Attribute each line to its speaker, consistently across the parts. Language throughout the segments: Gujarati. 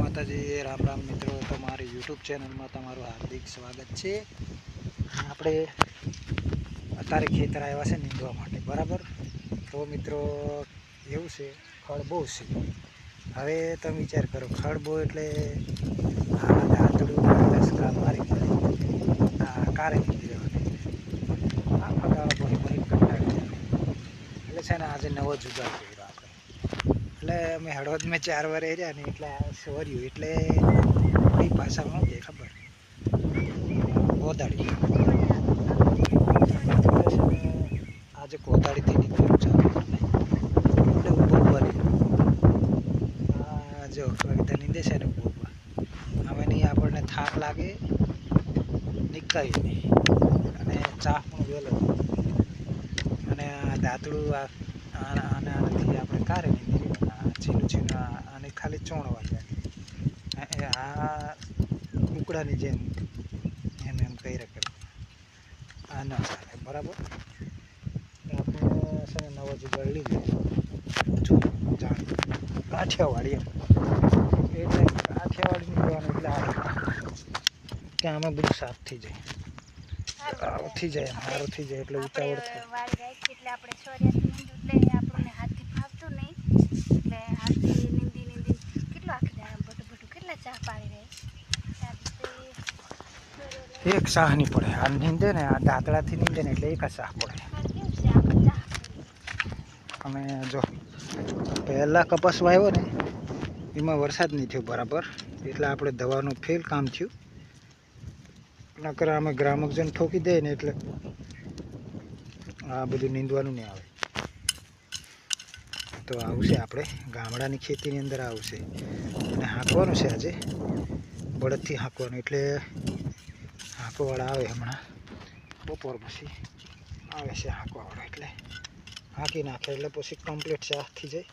Speaker 1: માતાજી, રામ રામ મિત્રો, તમારી યુટ્યુબ ચેનલમાં તમારું હાર્દિક સ્વાગત છે। આપણે અત્યારે ખેતર આવ્યા છે નીંદવા માટે, બરાબર। તો મિત્રો એવું છે, ખડ બહુ છે। હવે તમે વિચાર કરો, ખડ બહુ એટલે આ દાંતડું 10 મારી આ કારે નીકળી જવાની, આ ફગાવા બહી બહી કંટાળી જાય। એટલે છે ને આજે નવો જુગાડ કર્યો આપણે। એટલે અમે હળવદ મેં 4 વાર રહ્યા ને, એટલે સોર્યું એટલે કઈ ભાષામાં શું ખબર, કોદાળી। આજે કોદાળીથી નીકળ્યું ચાલુ એટલે ઊભો બની જો કવિતા નીંદે છે ને ઊભો। હવે નહીં આપણને થાક લાગે નીકળાય નહીં, અને ચા પણ વહેલો, અને આ દાંતડું આનાથી આપણે કારે નીકળી છીનું છીનું આને ખાલી ચોણવા જાય, આ કુકડાની જેમ એમ કહી રાખે, આ ન ચાલે, બરાબર। આપણે છે ને નવો જુગાડ લીધો, જો જાણ કાઠિયાવાડી એટલે કાઠિયાવાડી નીકળવાનું, એટલે આ કે આમાં બધું સાફ થઈ જાય, સારું થઈ જાય, સારું થઈ જાય, એટલે ઉતાવળ થાય।
Speaker 2: એટલે આપણે સોર્યાથી એટલે આપણને હાથથી ફાવતું નહીં, એટલે હાથથી નીંદી કેટલું આખી દાડા ભટું કેટલા ચા પાડી રહે,
Speaker 1: એક સાહ નહીં પડે, આ નીંદે ને આ દાંતડાથી નીંદે ને એટલે એક જ સાહ પડે। અમે જો પહેલાં કપાસ વાવ્યો ને એમાં વરસાદ નહીં થયો બરાબર, એટલે આપણે દવાનું ફેલ કામ થયું, નકર અમે ગ્રામજન ઠોકી દે ને એટલે આ બધું નીંદવાનું નહીં આવે। તો આવશે આપણે ગામડાની ખેતીની અંદર આવશે, અને હાંકવાનું છે આજે, બળદથી હાંકવાનું, એટલે હાંકવાવાળા આવે હમણાં બપોર પછી આવે છે હાંકવાવાળા, એટલે હાંકી નાખે એટલે પછી કમ્પ્લીટ ચા થઈ જાય।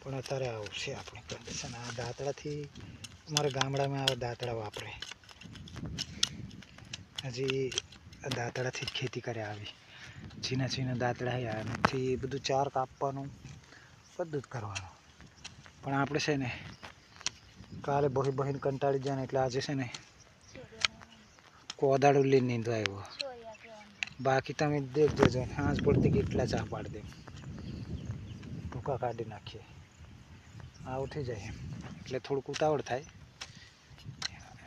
Speaker 1: પણ અત્યારે આવશે આપણે કન્ડિશન, આ દાંતડાથી અમારા ગામડામાં આવા દાંતડા વાપરે, હજી આ દાંતડાથી જ ખેતી કરે આવી, છીના છીના દાંતડા આનાથી બધું ચાર કાપવાનું બધું જ કરવાનું। પણ આપણે છે ને કાલે બહીને કંટાળી જાય ને, એટલે આજે છે ને કોદાળું લઈને નીંદવા આવ્યો। બાકી તમે દેખજો જો સાંજ પડતી કેટલા ચા પાડી દે, ટૂંકા કાઢી નાખીએ, આવું થઈ જાય, એટલે થોડુંક ઉતાવળ થાય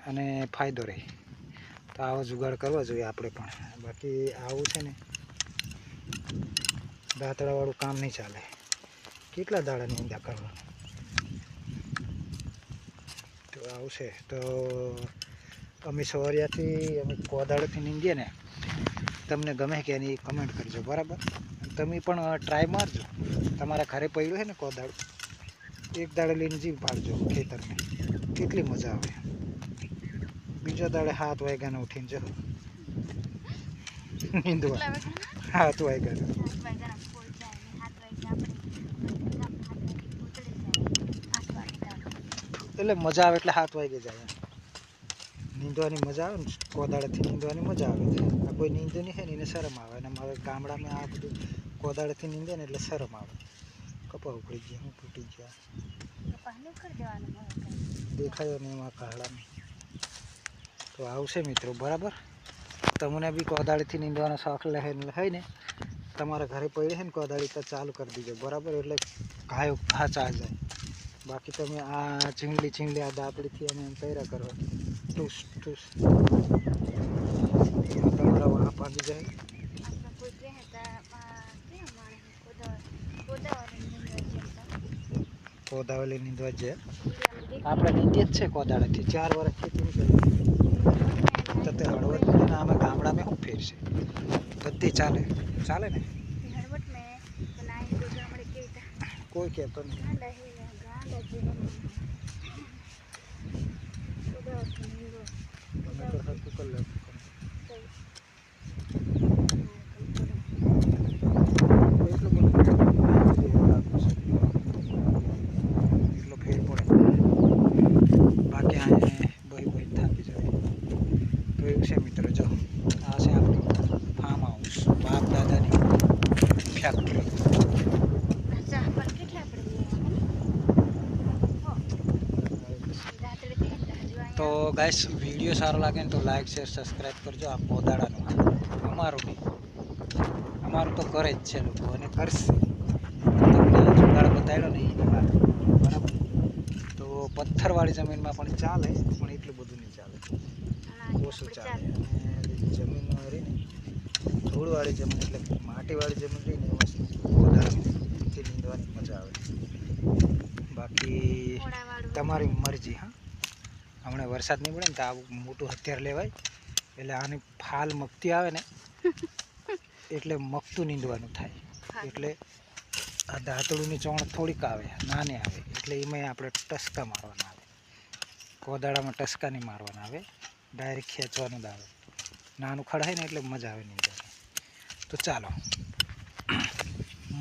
Speaker 1: અને ફાયદો રહે। તો આવો જુગાડ કરવા જોઈએ આપણે પણ, બાકી આવું છે ને દાંતડાવાળું કામ નહીં ચાલે, કેટલા દાડા નીંદા કરવાનું। તો આવું છે, તો અમે સોરિયાથી અમે કોદાળીથી નીંદીએ ને, તમને ગમે કે એની કમેન્ટ કરજો, બરાબર। તમે પણ ટ્રાય મારજો, તમારા ઘરે પડ્યું છે ને કોદાળું, એક દાડે લઈને જીવ પાડજો ખેતરને, કેટલી મજા આવે। બીજા દાડે 7 વાગ્યાને ઉઠીને જો નીંદવા, 7 વાગ્યાને એટલે મજા આવે, એટલે 7 વાગે જાય નીંદવાની મજા આવે ને, કોદાળેથી નીંદવાની મજા આવે। આ કોઈ નીંદે નહીં છે ને એને શરમ આવે, અને હવે ગામડામાં આ બધું કોદાળેથી નીંદે ને એટલે શરમ આવે, કપા ઉખડી ગયા, હું ફૂટી ગયા, દેખાયો નહીં એમાં કાળામાં। તો આવશે મિત્રો, બરાબર। તમને બી કોદાળીથી નીંદવાનો શોખ હોય ને, તમારા ઘરે પડી છે ને કોદાળી, તો ચાલુ કરી દીજો, બરાબર। એટલે ઘા ચા જાય, બાકી તમે આ ચીંગલી આ દાંતડીથી અને એમ કર્યા કરો ટૂસ ટૂસ, તમારા વાહ પાકી જાય। કોદાવલી નીંદવા જાય, આપણે નીંદીએ જ છે કોદાળીથી, 4 વર્ષ ખેતી નીકળી, તો તે હળવદ અમે ગામડામાં શું ફેર છે, બધી ચાલે ને, કોઈ કહેતો નહીં। એટલો ફેર પડે, બાકી આ બહી થાકી જાય। તો એવું છે મિત્રો, જો આ છે આપણું ફાર્મ હાઉસ, બાપ દાદાની ફેક્ટરી। તો ગાઈસ વિડીયો સારો લાગે ને તો લાઈક શેર સબસ્ક્રાઈબ કરજો. આ કોદાળાનું અમારું નહીં, અમારું તો કરે જ છે લોકો અને કરશે. તમને જુગાડ બતાવ્યો ને એ વાત બરાબર. તો પથ્થરવાળી જમીનમાં પણ ચાલે, પણ એટલું બધું નહીં ચાલે, ઓછું ચાલે. અને જમીન રહી ને ધૂળવાળી જમીન એટલે માટીવાળી જમીન રહી ને એમાં કોદાળાથી નીંદવાની મજા આવે. બાકી તમારી મરજી. હા, હમણાં વરસાદ નહીં પડે ને તો આવું મોટું હથિયાર લેવાય, એટલે આની ફાલ મગતી આવે ને એટલે મગતું નીંદવાનું થાય. એટલે આ દાંતળુની ચોણ થોડીક આવે, નાની આવે, એટલે એમાં આપણે ટસકા મારવાના આવે. કોદાળામાં ટસકા નહીં મારવાના આવે, ડાયરેક્ટ ખેંચવાનું જ આવે. નાનું ખડાય ને એટલે મજા આવે નીંદવાની. તો ચાલો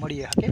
Speaker 1: મળીએ. હા કે